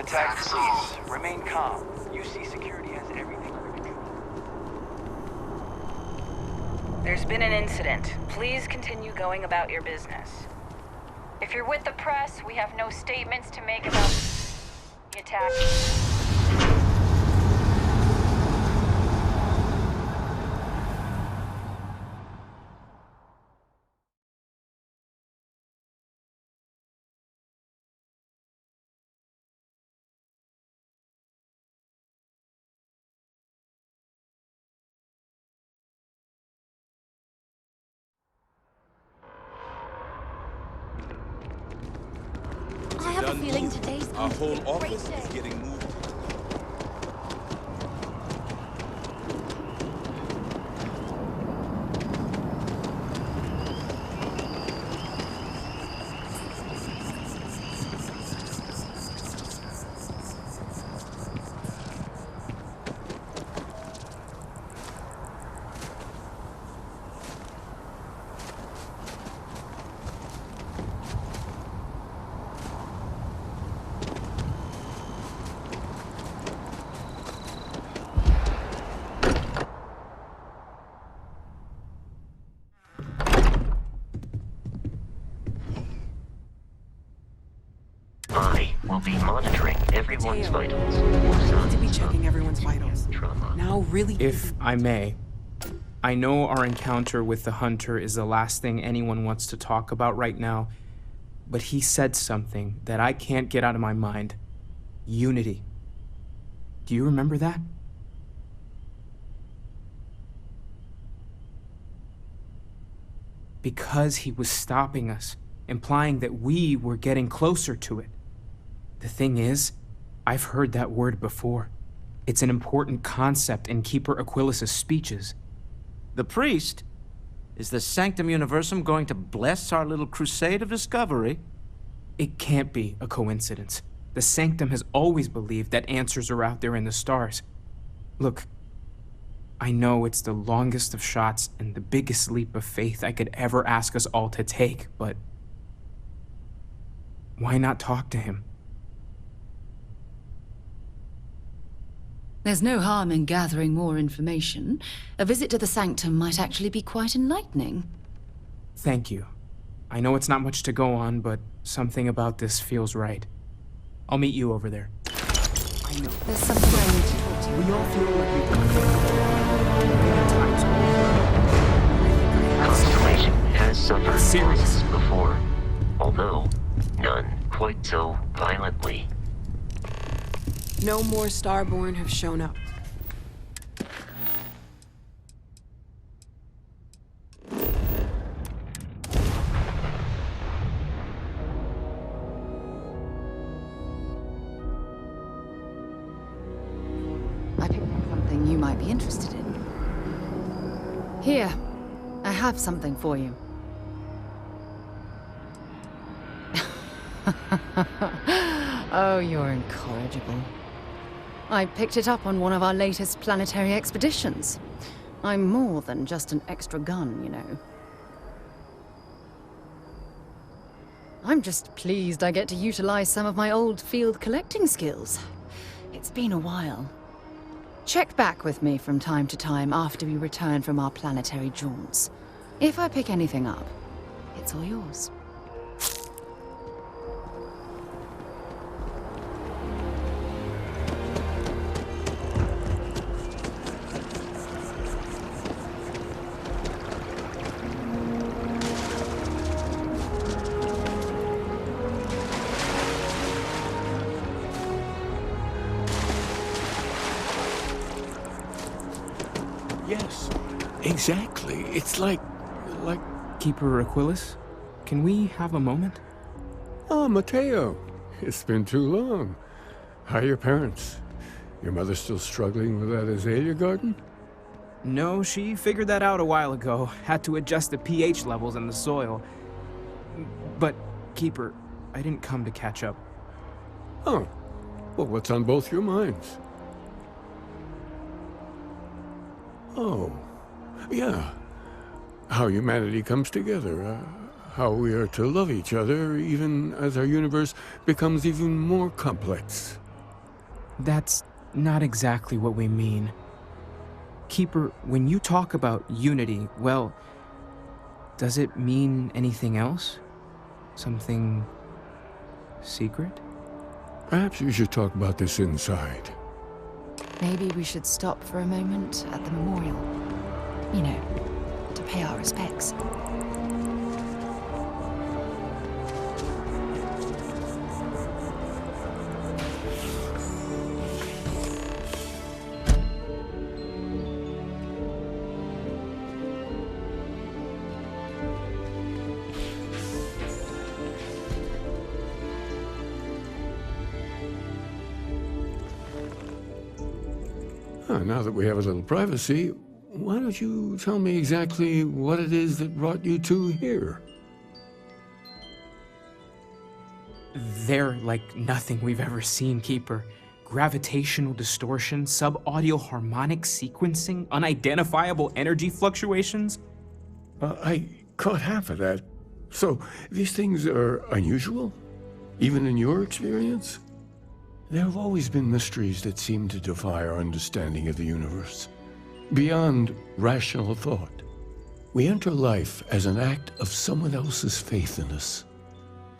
attacks, please. Remain calm. UC security has everything under control. There's been an incident. Please continue going about your business. If you're with the press, we have no statements to make about the attack. I have a feeling today's Our going to be whole a great office day. is getting moved. I will be monitoring everyone's vitals. To be checking everyone's vitals. Trauma. Now really If I may, I know our encounter with the Hunter is the last thing anyone wants to talk about right now, but he said something that I can't get out of my mind. Unity. Do you remember that? Because he was stopping us, implying that we were getting closer to it. The thing is, I've heard that word before. It's an important concept in Keeper Aquilas's speeches. The priest? Is the Sanctum Universum going to bless our little crusade of discovery? It can't be a coincidence. The Sanctum has always believed that answers are out there in the stars. Look, I know it's the longest of shots and the biggest leap of faith I could ever ask us all to take, but why not talk to him? There's no harm in gathering more information. A visit to the Sanctum might actually be quite enlightening. Thank you. I know it's not much to go on, but something about this feels right. I'll meet you over there. I know. There's something I need to talk to you. We all feel like we've done times over. Constellation has suffered Serious. losses before, although none quite so violently. no more Starborn have shown up. I picked up something you might be interested in. Here, I have something for you. Oh, you're incorrigible. I picked it up on one of our latest planetary expeditions. I'm more than just an extra gun, you know. I'm just pleased I get to utilize some of my old field collecting skills. It's been a while. Check back with me from time to time after we return from our planetary jaunts. If I pick anything up, it's all yours. Yes, exactly. It's like... Keeper Aquilas, can we have a moment? Oh, Mateo. It's been too long. How are your parents? Your mother still struggling with that azalea garden? No, she figured that out a while ago. Had to adjust the pH levels in the soil. But, Keeper, I didn't come to catch up. Oh. Well, what's on both your minds? Oh. Yeah. How humanity comes together. How we are to love each other even as our universe becomes even more complex. That's not exactly what we mean. Keeper, when you talk about unity, well, does it mean anything else? Something secret? Perhaps we should talk about this inside. Maybe we should stop for a moment at the memorial. You know, to pay our respects. Now that we have a little privacy, why don't you tell me exactly what it is that brought you two here? They're like nothing we've ever seen, Keeper. Gravitational distortion, sub-audio harmonic sequencing, unidentifiable energy fluctuations. I caught half of that. So, these things are unusual? Even in your experience? There have always been mysteries that seem to defy our understanding of the universe, beyond rational thought. We enter life as an act of someone else's faith in us.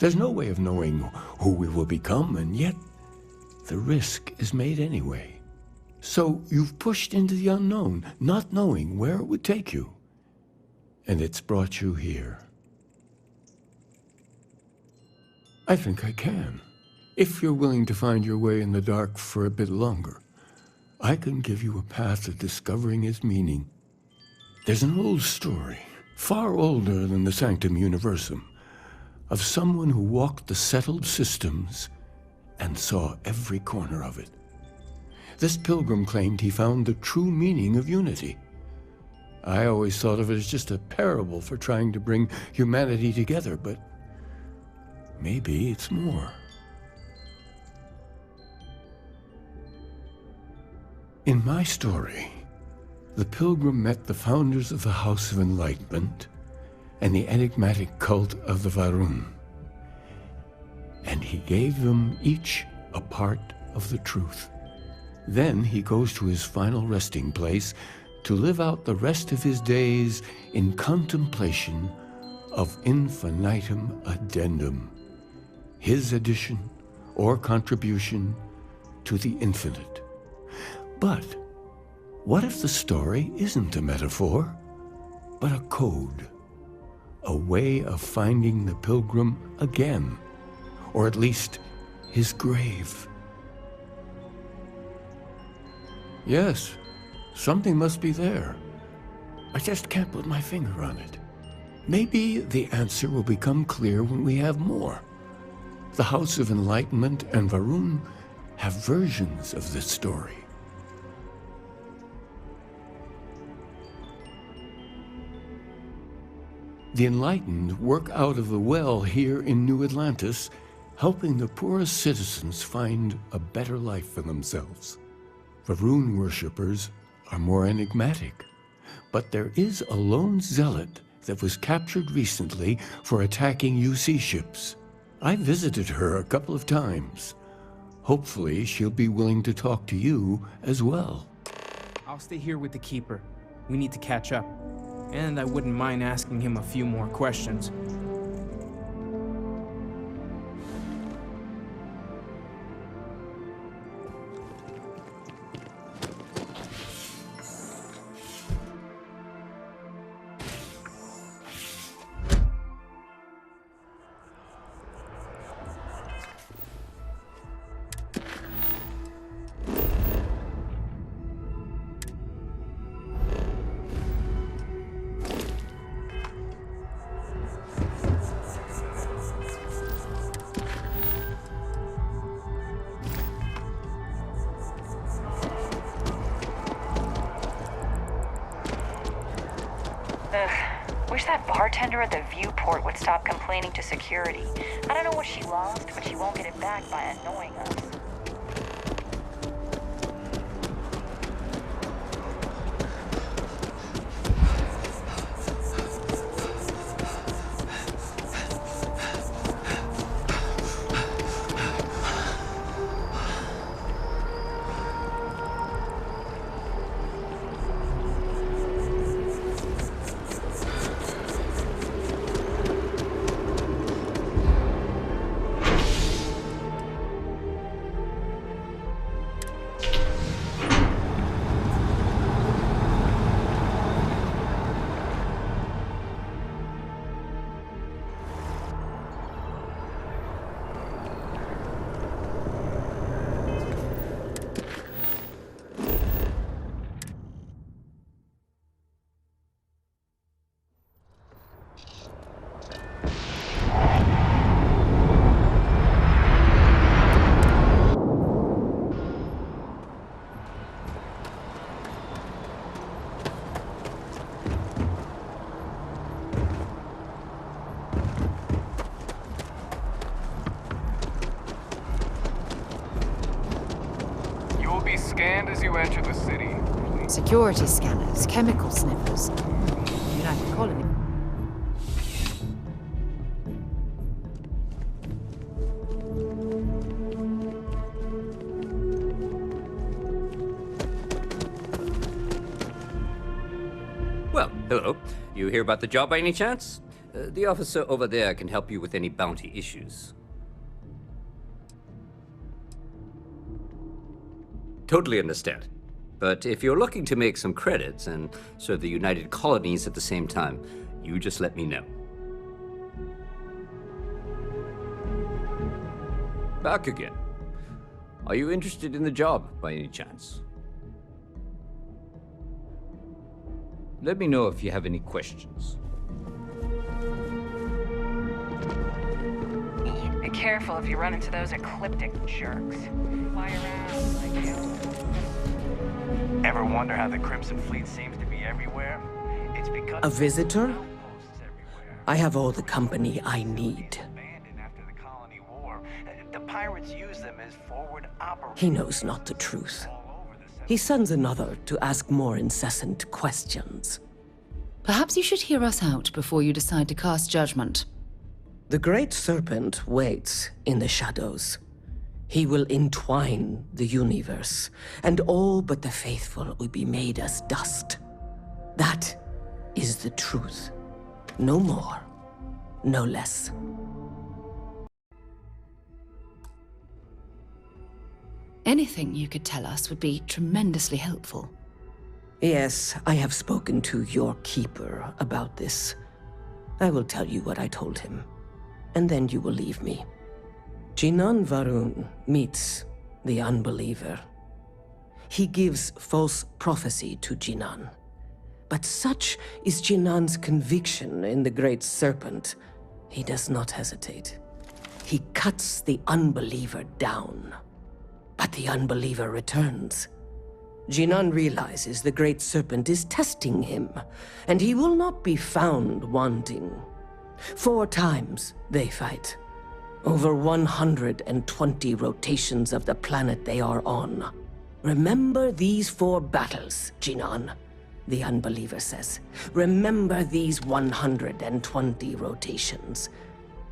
There's no way of knowing who we will become, and yet the risk is made anyway. So you've pushed into the unknown, not knowing where it would take you. And it's brought you here. I think I can. If you're willing to find your way in the dark for a bit longer, I can give you a path to discovering its meaning. There's an old story, far older than the Sanctum Universum, of someone who walked the settled systems and saw every corner of it. This pilgrim claimed he found the true meaning of unity. I always thought of it as just a parable for trying to bring humanity together, but maybe it's more. In my story, the pilgrim met the founders of the House of Enlightenment and the enigmatic cult of the Varun, and he gave them each a part of the truth. Then he goes to his final resting place to live out the rest of his days in contemplation of infinitum addendum, his addition or contribution to the infinite. But what if the story isn't a metaphor, but a code? A way of finding the pilgrim again, or at least his grave. Yes, something must be there. I just can't put my finger on it. Maybe the answer will become clear when we have more. The House of Enlightenment and Varun have versions of this story. The enlightened work out of the well here in New Atlantis, helping the poorest citizens find a better life for themselves. Varun worshippers are more enigmatic, but there is a lone zealot that was captured recently for attacking UC ships. I visited her a couple of times. Hopefully she'll be willing to talk to you as well. I'll stay here with the Keeper. We need to catch up. And I wouldn't mind asking him a few more questions. Wish that bartender at the viewport would stop complaining to security. I don't know what she lost, but she won't get it back by annoying us. will be scanned as you enter the city. Security scanners, chemical sniffers. United Colony. Well, hello. You hear about the job by any chance? The officer over there can help you with any bounty issues. Totally understand. But if you're looking to make some credits and serve the United Colonies at the same time, you just let me know. Back again. Are you interested in the job by any chance? Let me know if you have any questions. Be careful if you run into those ecliptic jerks. Fly around like you. Ever wonder how the Crimson Fleet seems to be everywhere? It's because A visitor? outposts everywhere. I have all the company I need. Abandoned after the colony war. The pirates use them as forward operators. He knows not the truth. all over the He sends another to ask more incessant questions. Perhaps you should hear us out before you decide to cast judgment. The Great Serpent waits in the shadows. He will entwine the universe, and all but the faithful will be made as dust. That is the truth. No more, no less. Anything you could tell us would be tremendously helpful. Yes, I have spoken to your keeper about this. I will tell you what I told him, and then you will leave me. Jinan Varun meets the unbeliever. He gives false prophecy to Jinan. But such is Jinan's conviction in the Great Serpent, he does not hesitate. He cuts the unbeliever down. But the unbeliever returns. Jinan realizes the Great Serpent is testing him, and he will not be found wanting. 4 times they fight. Over 120 rotations of the planet they are on. Remember these 4 battles, Jinan, the unbeliever says. Remember these 120 rotations.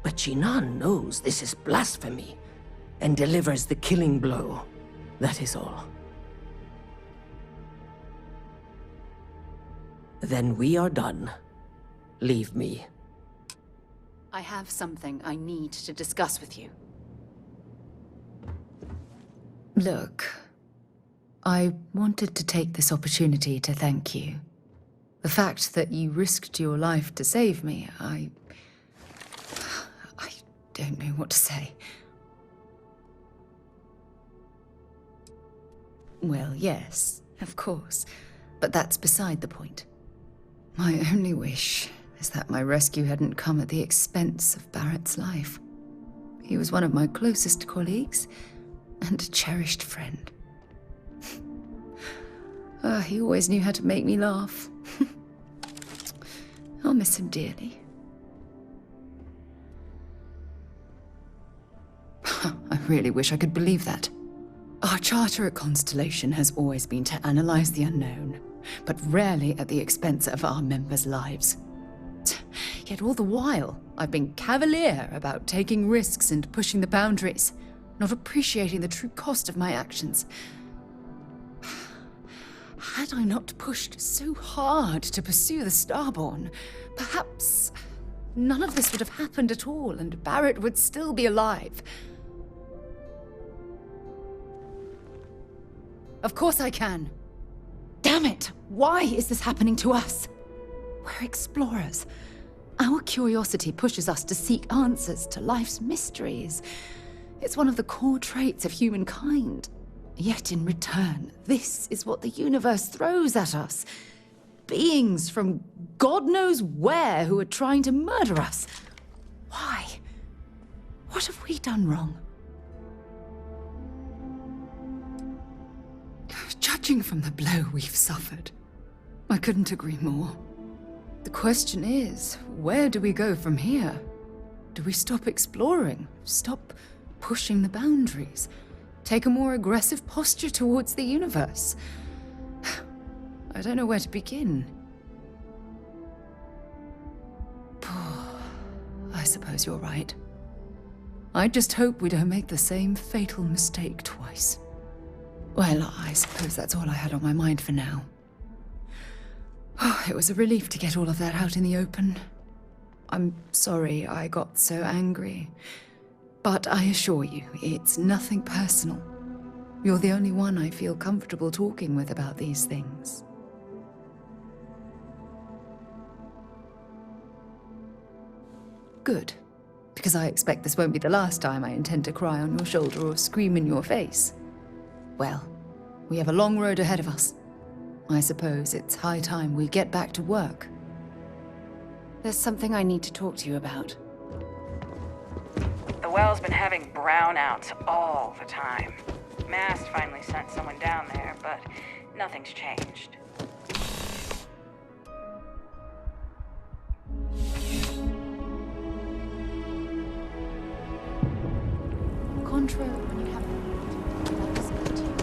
But Jinan knows this is blasphemy, and delivers the killing blow. That is all. Then we are done. Leave me. I have something I need to discuss with you. Look, I wanted to take this opportunity to thank you. The fact that you risked your life to save me, I don't know what to say. Well, yes, of course, but that's beside the point. My only wish is that my rescue hadn't come at the expense of Barrett's life. He was one of my closest colleagues and a cherished friend. He always knew how to make me laugh. I'll miss him dearly. I really wish I could believe that. Our charter at Constellation has always been to analyze the unknown, but rarely at the expense of our members' lives. Yet all the while, I've been cavalier about taking risks and pushing the boundaries, not appreciating the true cost of my actions. Had I not pushed so hard to pursue the Starborn, perhaps none of this would have happened at all, and Barrett would still be alive. Of course I can. Damn it! Why is this happening to us? We're explorers. Our curiosity pushes us to seek answers to life's mysteries. It's one of the core traits of humankind. Yet in return, this is what the universe throws at us. Beings from God knows where who are trying to murder us. Why? What have we done wrong? Judging from the blow we've suffered, I couldn't agree more. The question is, where do we go from here? Do we stop exploring? Stop pushing the boundaries? take a more aggressive posture towards the universe. I don't know where to begin. I suppose you're right. I just hope we don't make the same fatal mistake twice. Well, I suppose that's all I had on my mind for now. It was a relief to get all of that out in the open. I'm sorry I got so angry. But I assure you, it's nothing personal. You're the only one I feel comfortable talking with about these things. Good. Because I expect this won't be the last time I intend to cry on your shoulder or scream in your face. Well, we have a long road ahead of us. I suppose it's high time we get back to work. There's something I need to talk to you about. The well's been having brownouts all the time. Mast finally sent someone down there, but nothing's changed. Contra, when you have a moment, I'd like to speak to you.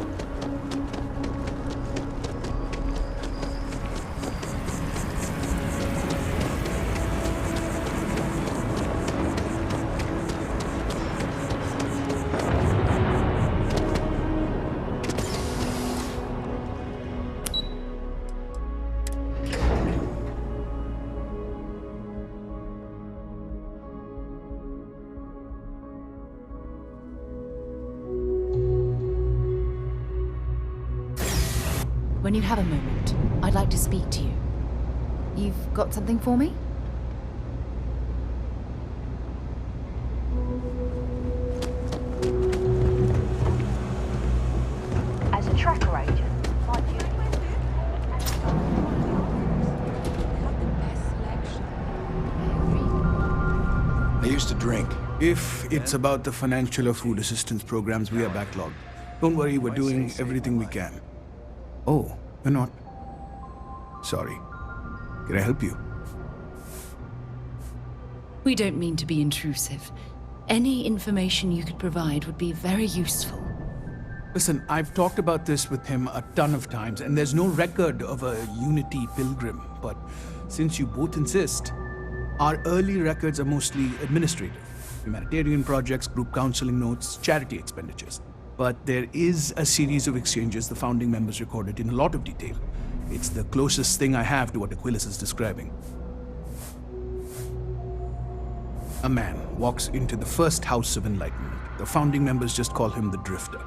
When you have a moment, I'd like to speak to you. You've got something for me? As a tracker agent, my duty. I used to drink. If it's about the financial or food assistance programs, we are backlogged. Don't worry, we're doing everything we can. Oh, you're not? Sorry. Can I help you? We don't mean to be intrusive. Any information you could provide would be very useful. Listen, I've talked about this with him a ton of times, and there's no record of a Unity pilgrim. But since you both insist, our early records are mostly administrative. Humanitarian projects, group counseling notes, charity expenditures. But there is a series of exchanges the founding members recorded in a lot of detail. It's the closest thing I have to what Aquilus is describing. A man walks into the first House of Enlightenment. The founding members just call him the Drifter.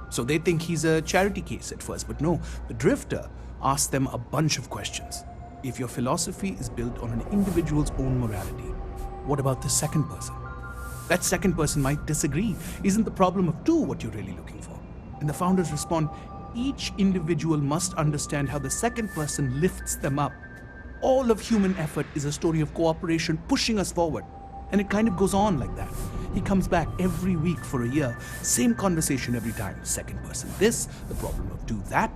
So they think he's a charity case at first, but no, the Drifter asks them a bunch of questions. If your philosophy is built on an individual's own morality, what about the second person? That second person might disagree. Isn't the problem of two what you're really looking for? And the founders respond, each individual must understand how the second person lifts them up. All of human effort is a story of cooperation pushing us forward. And it kind of goes on like that. He comes back every week for a year. Same conversation every time. Second person this, the problem of two that.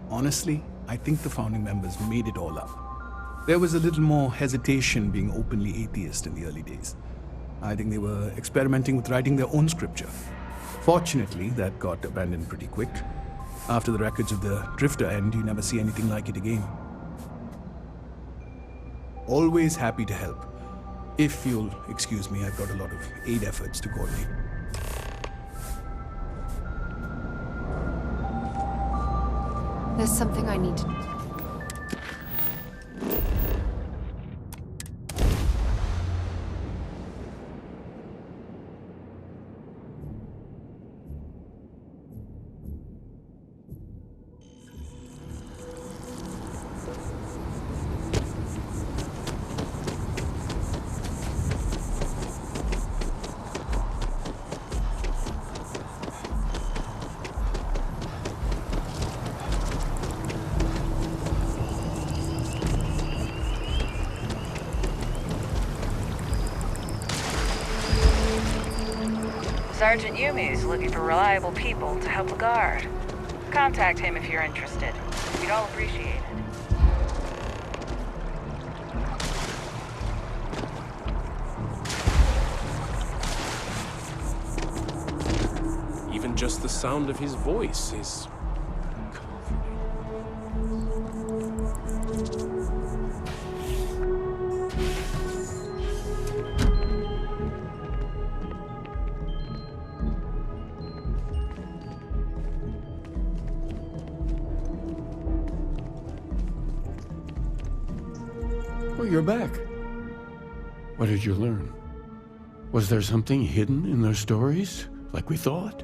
Honestly, I think the founding members made it all up. There was a little more hesitation being openly atheist in the early days. I think they were experimenting with writing their own scripture. Fortunately, that got abandoned pretty quick. After the records of the Drifter end, you never see anything like it again. Always happy to help. If you'll excuse me, I've got a lot of aid efforts to coordinate. There's something I need to... Sergeant Yumi's looking for reliable people to help the guard. Contact him if you're interested. We'd all appreciate it. Even just the sound of his voice is comforting. Oh, you're back. What did you learn? Was there something hidden in their stories, like we thought?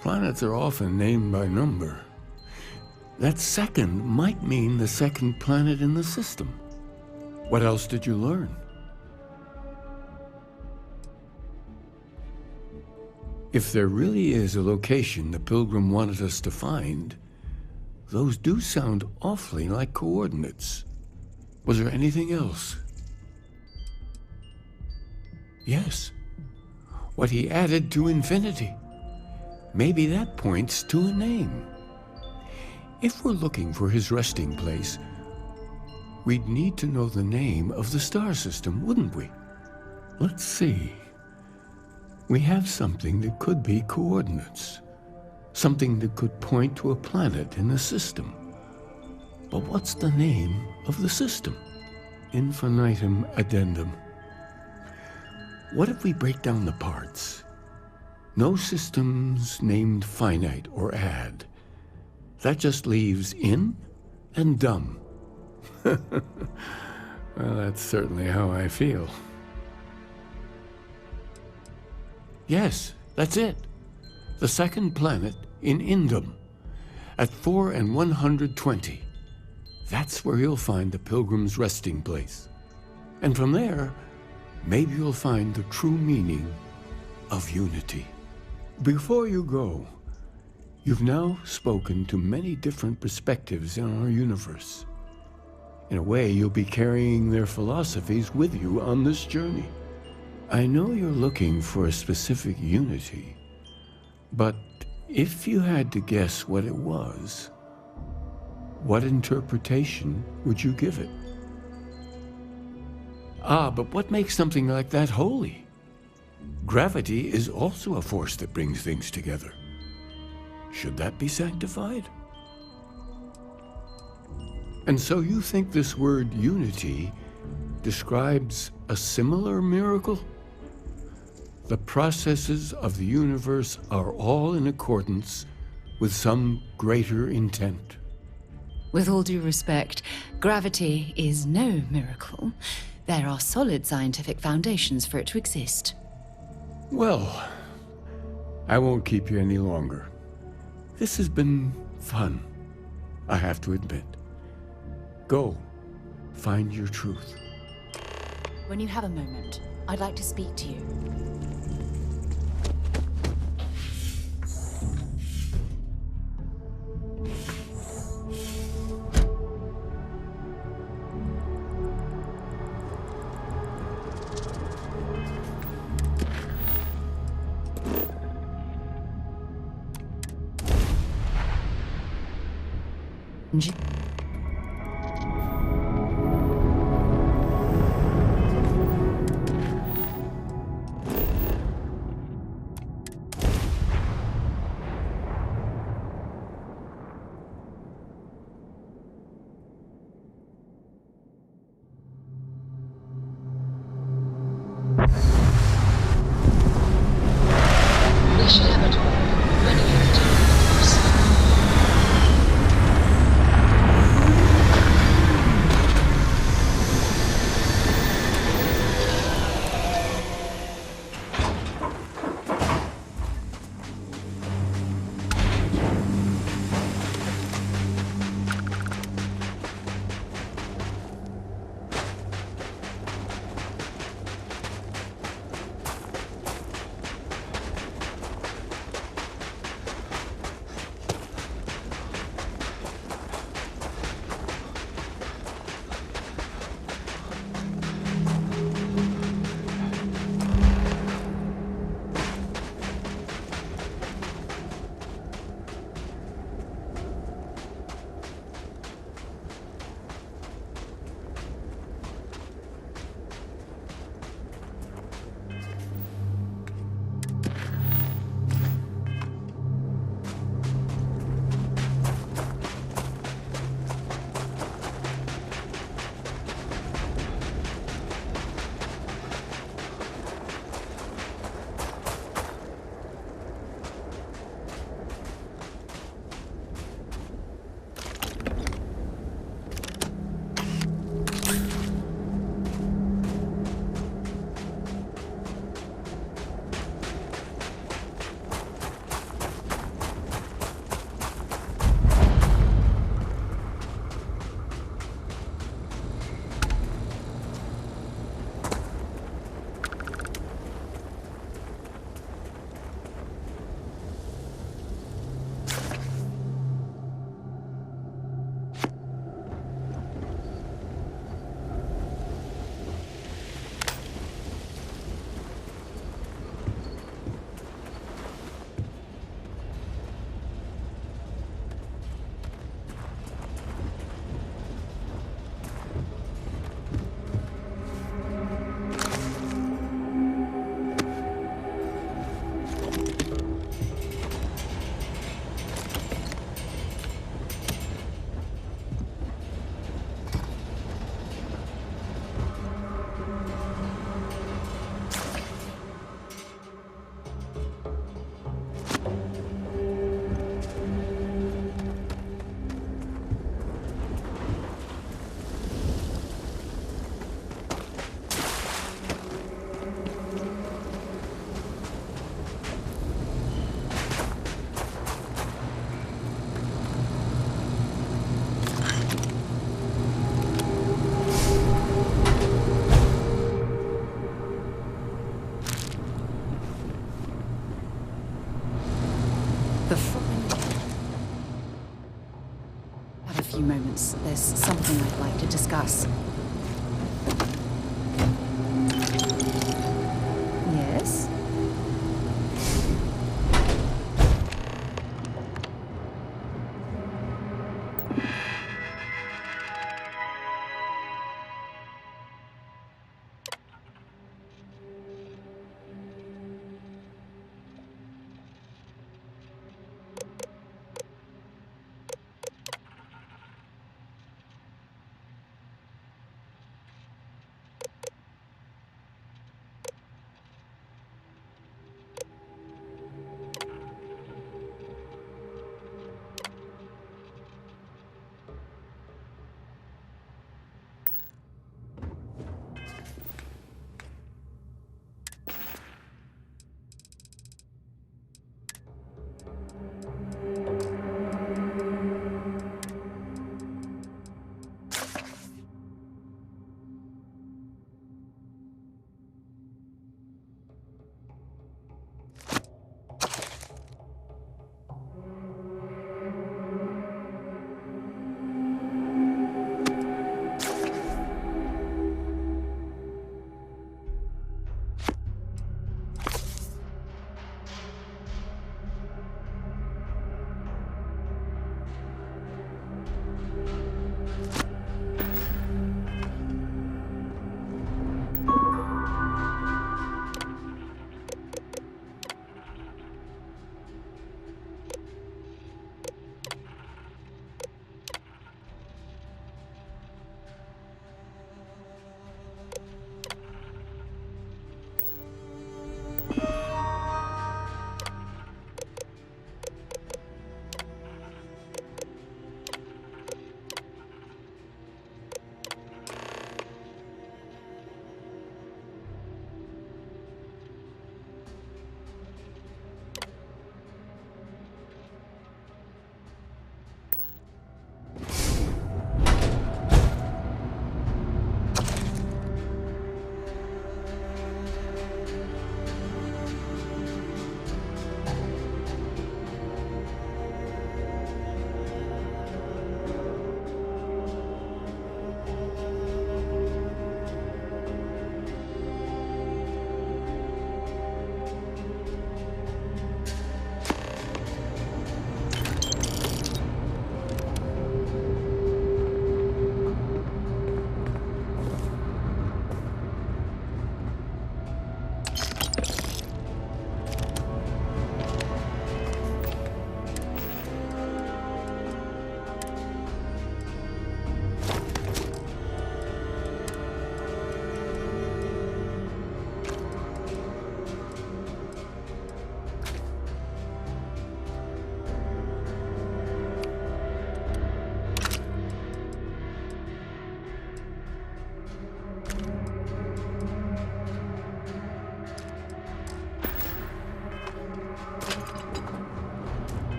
Planets are often named by number. That second might mean the second planet in the system. What else did you learn? If there really is a location the Pilgrim wanted us to find, those do sound awfully like coordinates. Was there anything else? Yes. What he added to infinity. Maybe that points to a name. If we're looking for his resting place, we'd need to know the name of the star system, wouldn't we? Let's see. We have something that could be coordinates. Something that could point to a planet in the system. But what's the name of the system? Infinitum addendum. What if we break down the parts? No systems named finite or add. That just leaves in and dumb. Well, that's certainly how I feel. Yes, that's it. The second planet in Indum, at 4 and 120. That's where you'll find the Pilgrim's resting place. And from there, maybe you'll find the true meaning of unity. Before you go, you've now spoken to many different perspectives in our universe. In a way, you'll be carrying their philosophies with you on this journey. I know you're looking for a specific unity, but if you had to guess what it was, what interpretation would you give it? But what makes something like that holy? Gravity is also a force that brings things together. Should that be sanctified? And so you think this word unity describes a similar miracle? The processes of the universe are all in accordance with some greater intent. With all due respect, gravity is no miracle. There are solid scientific foundations for it to exist. Well, I won't keep you any longer. This has been fun, I have to admit. Go, find your truth. When you have a moment, I'd like to speak to you. chance. There's something I'd like to discuss. Yes?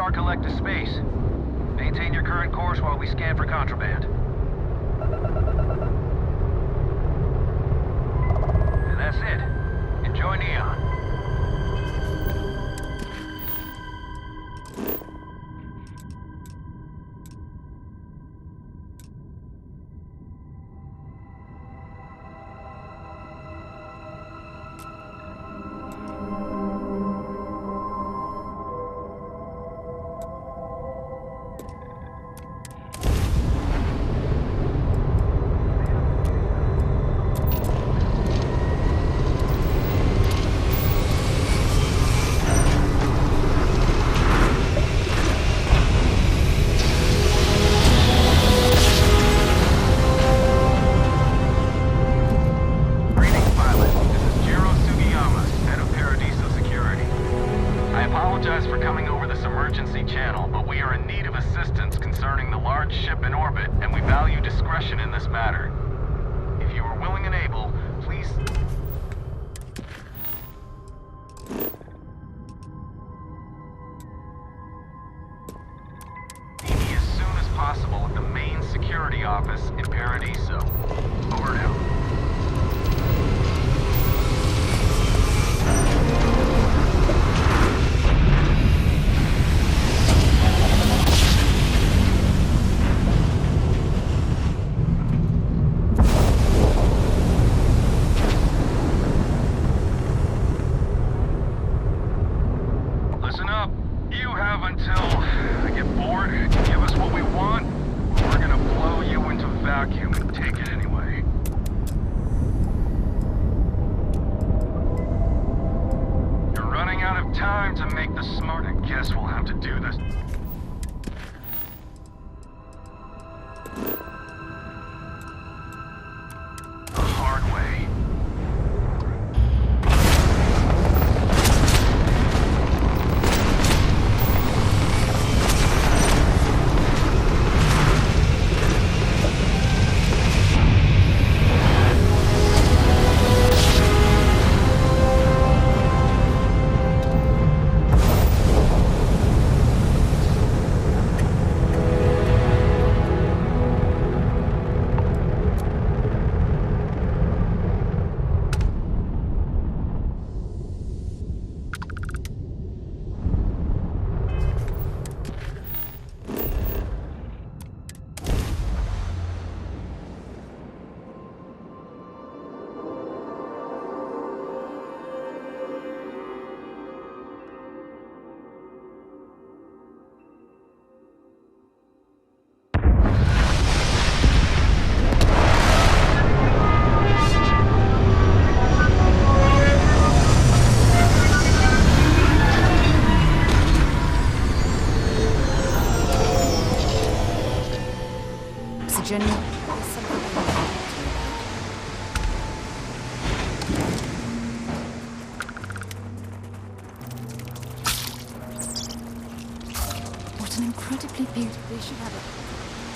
Star Collective space. Maintain your current course while we scan for contraband. And that's it. Enjoy Neon. willing and able, please... Meet me as soon as possible at the main security office in Paradiso. Over and out. Listen up. You have until I get bored, give us what we want, or we're gonna blow you into vacuum and take it anyway. You're running out of time to make the smart. I guess we'll have to do this. The hard way. Oxygen. There's something I want to talk to you about. What an incredibly beautiful... We should have it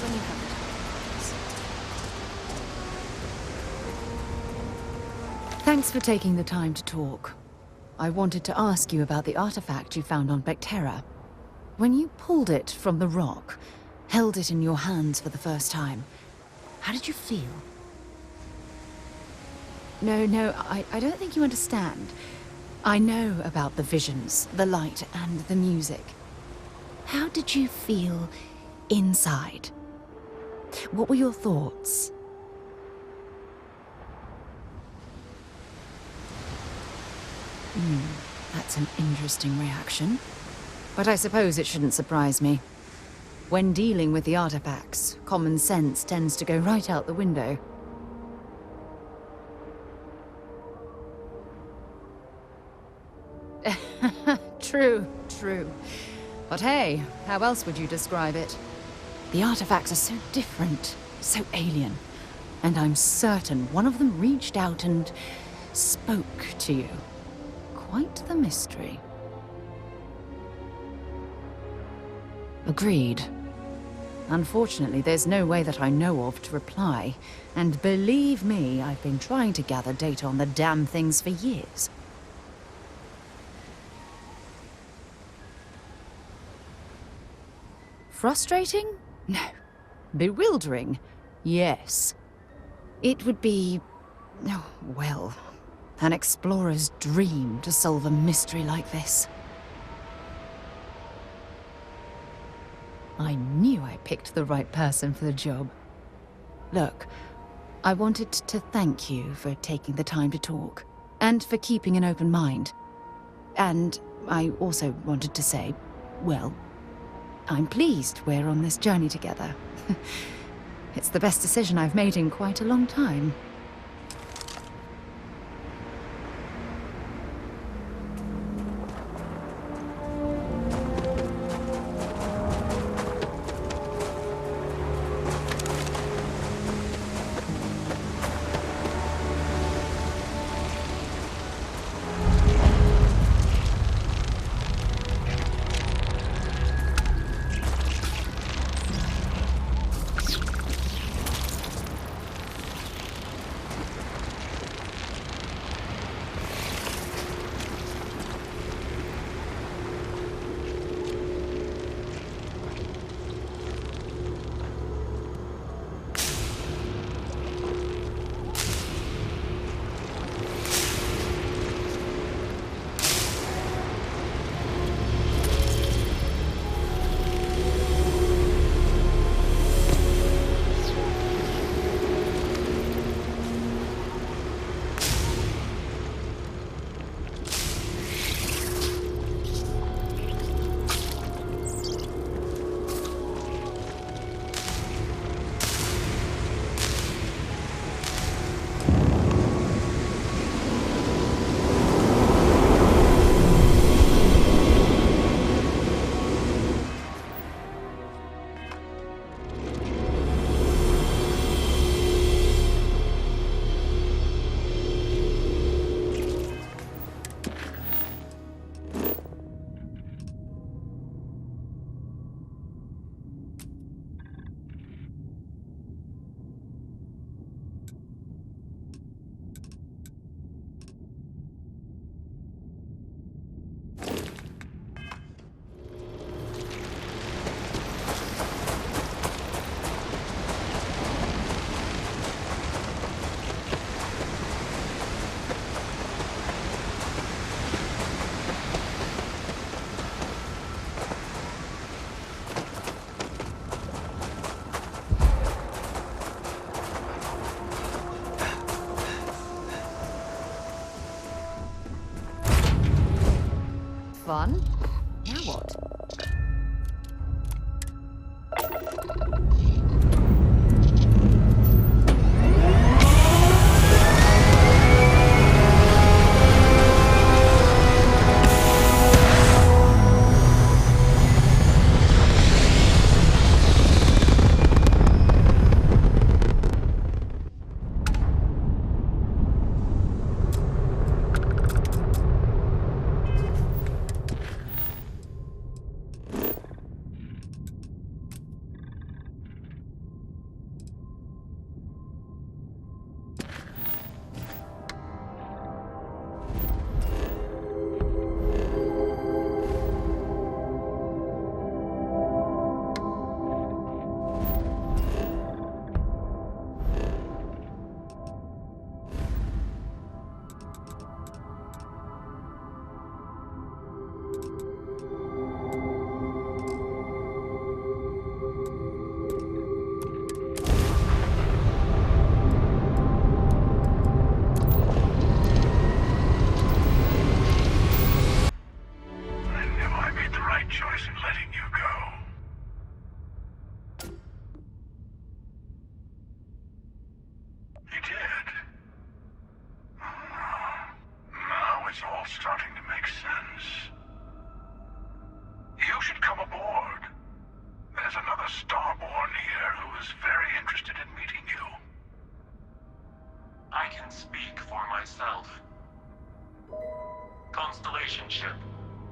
when you have it. Thanks for taking the time to talk. I wanted to ask you about the artifact you found on Bactera. When you pulled it from the rock, held it in your hands for the first time, how did you feel? No, I don't think you understand. I know about the visions, the light, and the music. How did you feel inside? What were your thoughts? That's an interesting reaction. But I suppose it shouldn't surprise me. When dealing with the artifacts, common sense tends to go right out the window. True. But hey, how else would you describe it? The artifacts are so different, so alien. And I'm certain one of them reached out and spoke to you. Quite the mystery. Agreed. Unfortunately, there's no way that I know of to reply. And believe me, I've been trying to gather data on the damn things for years. Frustrating? No. Bewildering? Yes. It would be... oh, well, an explorer's dream to solve a mystery like this. I knew I picked the right person for the job. Look, I wanted to thank you for taking the time to talk, and for keeping an open mind. And I also wanted to say, well, I'm pleased we're on this journey together. It's the best decision I've made in quite a long time. Now what? It's all starting to make sense. You should come aboard. There's another Starborn here who is very interested in meeting you. I can speak for myself. Constellation ship,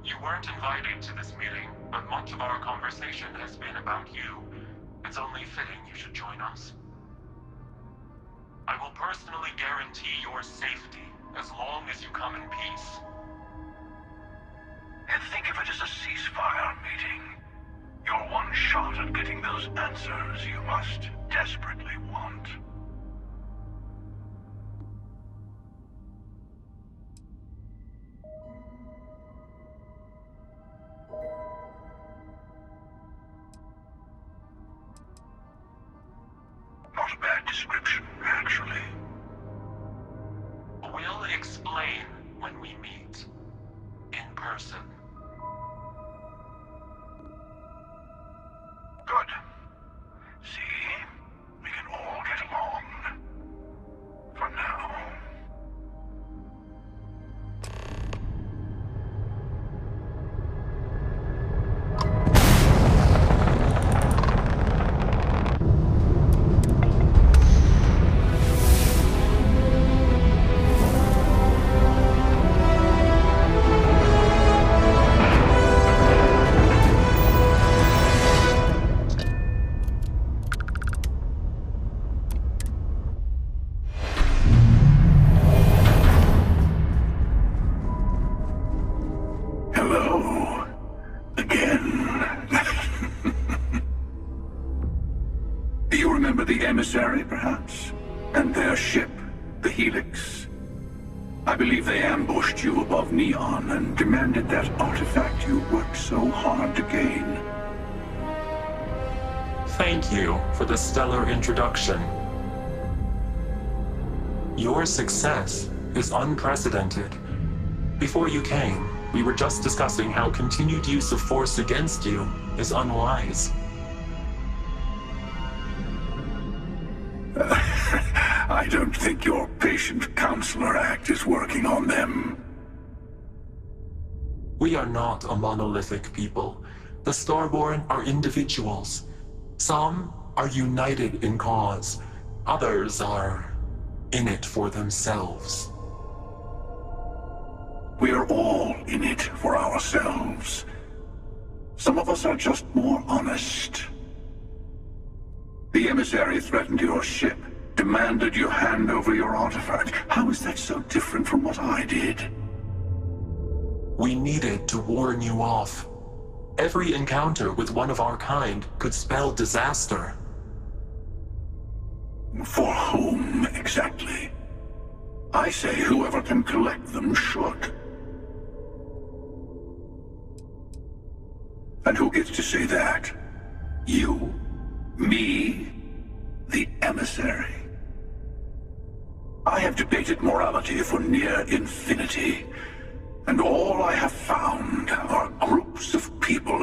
you weren't invited to this meeting, but much of our conversation has been about you. It's only fitting you should join us. I will personally guarantee your safety as long as you come in peace. And think of it as a ceasefire meeting. You're one shot at getting those answers you must desperately want. Not a bad description, actually. We'll explain when we meet. In person. Good. See? We can all get along. For now. Hello. Again. You remember the emissary, perhaps? And their ship, the Helix? I believe they ambushed you above Neon and demanded that artifact you worked so hard to gain. Thank you for the stellar introduction. Your success is unprecedented. Before you came, we were just discussing how continued use of force against you is unwise. I don't think your patient counselor act is working on them. We are not a monolithic people. The Starborn are individuals. Some are united in cause. Others are in it for themselves. We're all in it for ourselves. Some of us are just more honest. The emissary threatened your ship, demanded you hand over your artifact. How is that so different from what I did? We needed to warn you off. Every encounter with one of our kind could spell disaster. For whom, exactly? I say whoever can collect them should. And who gets to say that? You? Me? The emissary? I have debated morality for near infinity, and all I have found are groups of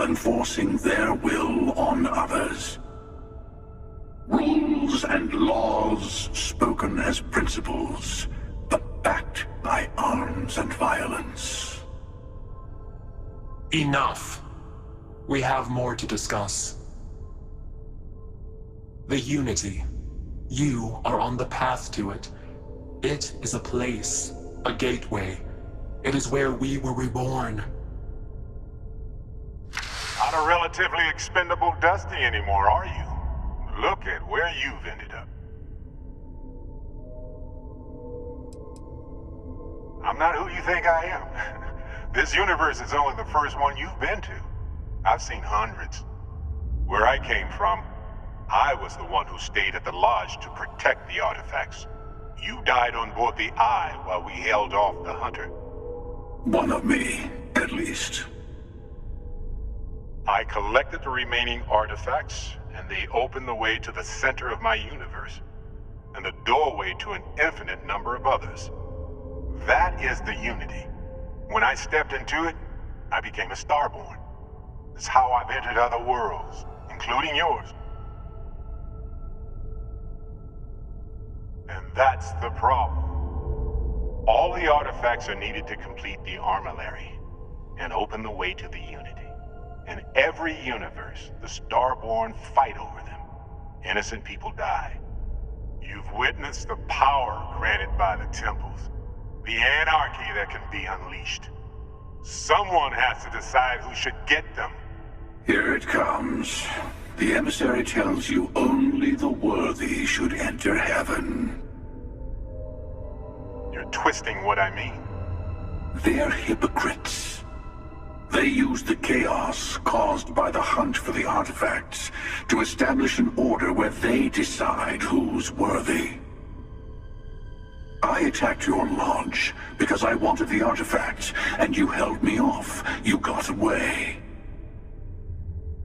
enforcing their will on others. Rules and laws spoken as principles, but backed by arms and violence. Enough. We have more to discuss. The Unity. You are on the path to it. It is a place, a gateway. It is where we were reborn. Not a relatively expendable Dusty anymore, are you? Look at where you've ended up. I'm not who you think I am. This universe is only the first one you've been to. I've seen hundreds. Where I came from, I was the one who stayed at the lodge to protect the artifacts. You died on board the Eye while we held off the Hunter. One of me, at least. I collected the remaining artifacts, and they opened the way to the center of my universe, and the doorway to an infinite number of others. That is the Unity. When I stepped into it, I became a Starborn. It's how I've entered other worlds, including yours. And that's the problem. All the artifacts are needed to complete the Armillary and open the way to the Unity. In every universe, the Starborn fight over them. Innocent people die. You've witnessed the power granted by the temples, the anarchy that can be unleashed. Someone has to decide who should get them. Here it comes. The emissary tells you only the worthy should enter heaven. You're twisting what I mean. They're hypocrites. They use the chaos caused by the hunt for the artifacts to establish an order where they decide who's worthy. I attacked your lodge because I wanted the artifacts, and you held me off. You got away.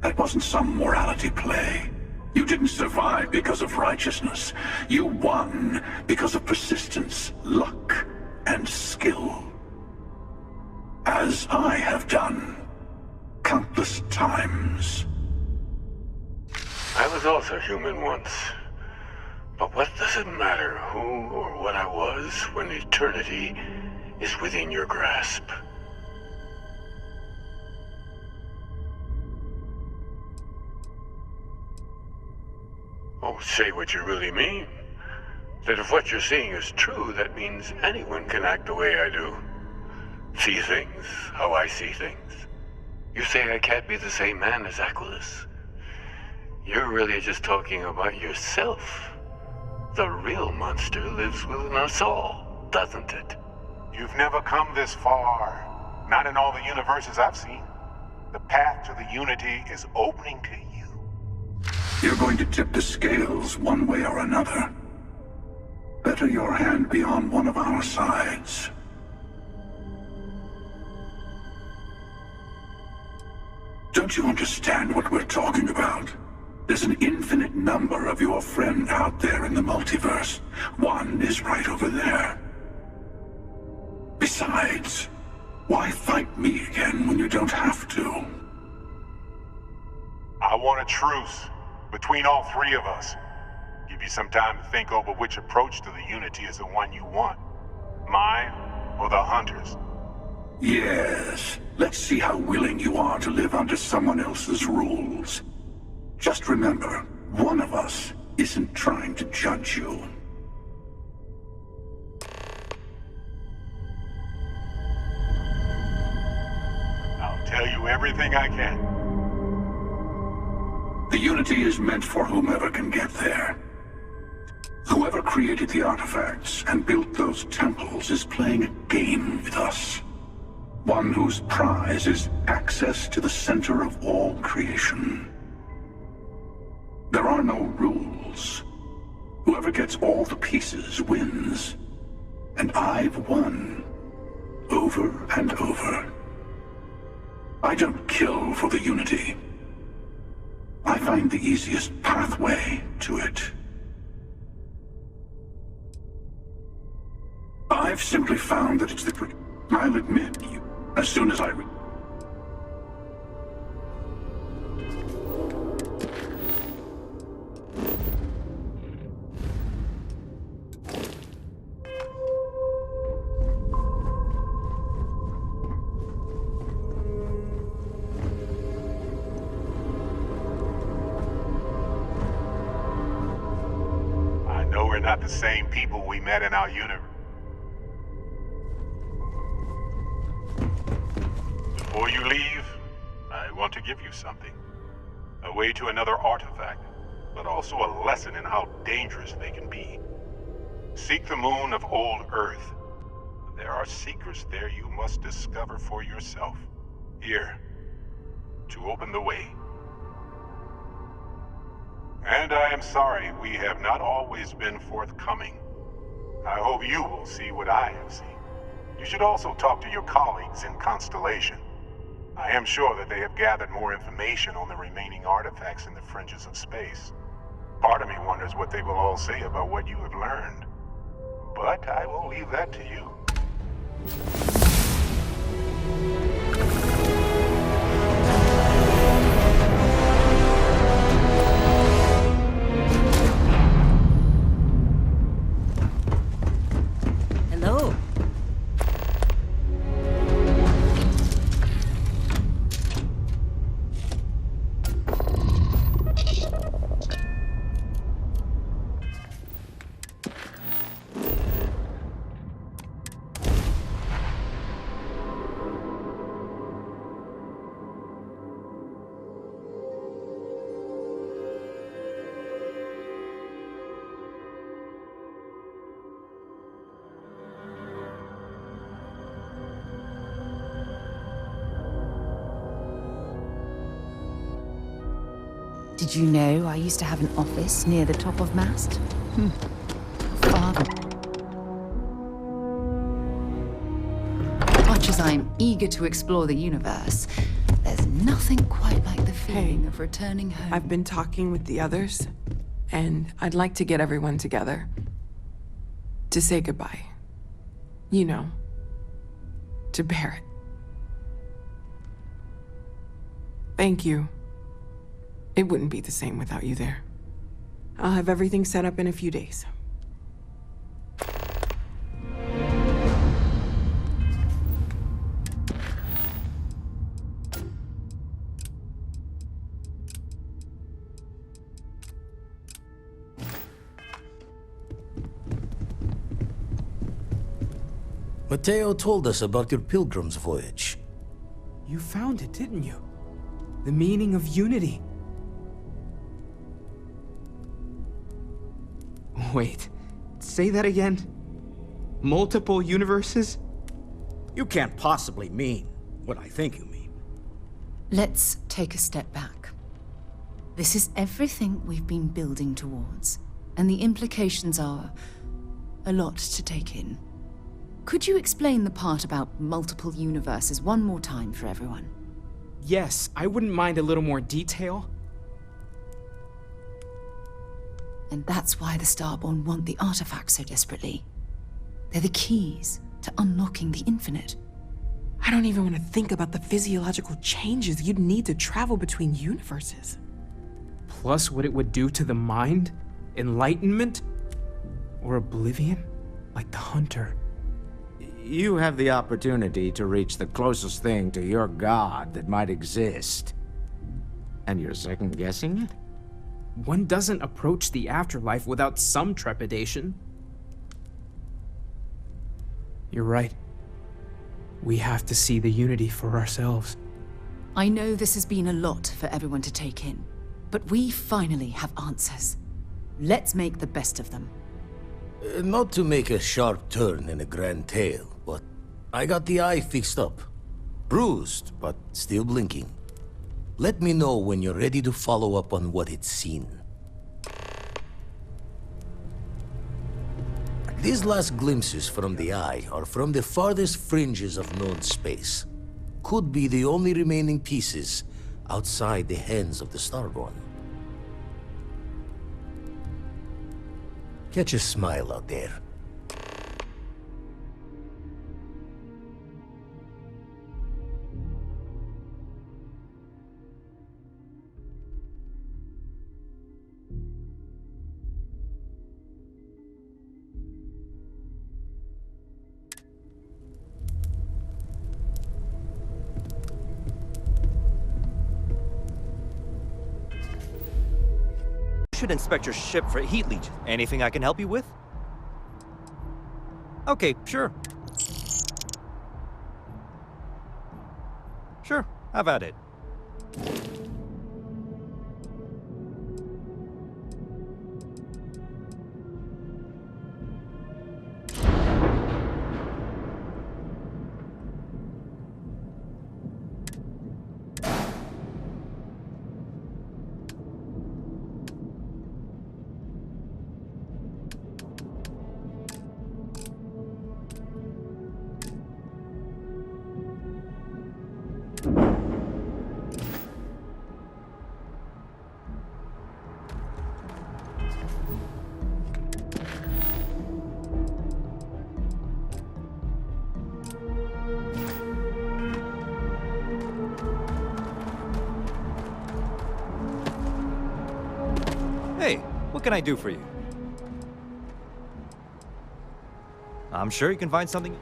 That wasn't some morality play. You didn't survive because of righteousness. You won because of persistence, luck, and skill. As I have done countless times. I was also human once. But what does it matter who or what I was when eternity is within your grasp? Oh, say what you really mean. That if what you're seeing is true, that means anyone can act the way I do. See things how I see things. You say I can't be the same man as Aquilus? You're really just talking about yourself. The real monster lives within us all, doesn't it? You've never come this far. Not in all the universes I've seen. The path to the Unity is opening to you. You're going to tip the scales one way or another. Better your hand be on one of our sides. Don't you understand what we're talking about? There's an infinite number of your friend out there in the multiverse. One is right over there. Besides, why fight me again when you don't have to? I want a truce between all three of us. Give you some time to think over which approach to the Unity is the one you want. Mine or the Hunter's? Yes. Let's see how willing you are to live under someone else's rules. Just remember, one of us isn't trying to judge you. I'll tell you everything I can. The Unity is meant for whomever can get there. Whoever created the artifacts and built those temples is playing a game with us. One whose prize is access to the center of all creation. There are no rules. Whoever gets all the pieces wins. And I've won. Over and over. I don't kill for the Unity. I find the easiest pathway to it. I've simply found that it's the... I'll admit, as soon as I... not the same people we met in our universe. Before you leave, I want to give you something. A way to another artifact, but also a lesson in how dangerous they can be. Seek the moon of old Earth. There are secrets there you must discover for yourself. Here, to open the way. And I am sorry we have not always been forthcoming. I hope you will see what I have seen. You should also talk to your colleagues in Constellation. I am sure that they have gathered more information on the remaining artifacts in the fringes of space. Part of me wonders what they will all say about what you have learned. But I will leave that to you. Hello. Did you know I used to have an office near the top of Mast? Father. Much as I'm eager to explore the universe, there's nothing quite like the feeling of returning home. I've been talking with the others, and I'd like to get everyone together to say goodbye. You know, to Barrett. Thank you. It wouldn't be the same without you there. I'll have everything set up in a few days. Mateo told us about your pilgrim's voyage. You found it, didn't you? The meaning of unity. Wait, say that again? Multiple universes? You can't possibly mean what I think you mean. Let's take a step back. This is everything we've been building towards, and the implications are a lot to take in. Could you explain the part about multiple universes one more time for everyone? Yes, I wouldn't mind a little more detail. And that's why the Starborn want the artifacts so desperately. They're the keys to unlocking the infinite. I don't even want to think about the physiological changes you'd need to travel between universes. Plus what it would do to the mind? Enlightenment? Or oblivion? Like the Hunter. You have the opportunity to reach the closest thing to your god that might exist. And you're second-guessing it? One doesn't approach the afterlife without some trepidation. You're right. We have to see the unity for ourselves. I know this has been a lot for everyone to take in, but we finally have answers. Let's make the best of them. Not to make a sharp turn in a grand tale, but I got the eye fixed up. Bruised, but still blinking. Let me know when you're ready to follow up on what it's seen. These last glimpses from the eye are from the farthest fringes of known space. Could be the only remaining pieces outside the hands of the Starborn. Catch a smile out there. should inspect your ship for heat leech. Anything I can help you with? Okay, sure. Sure, have at it. Hey, what can I do for you? I'm sure you can find something.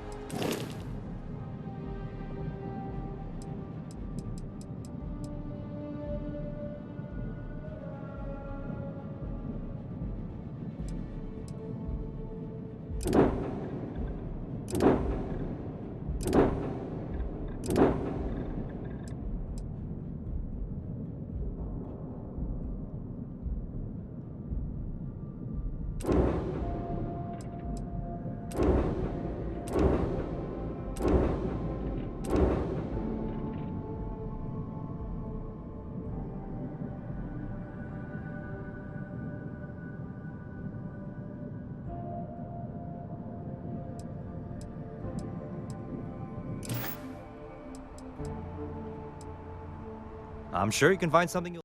I'm sure you can find something.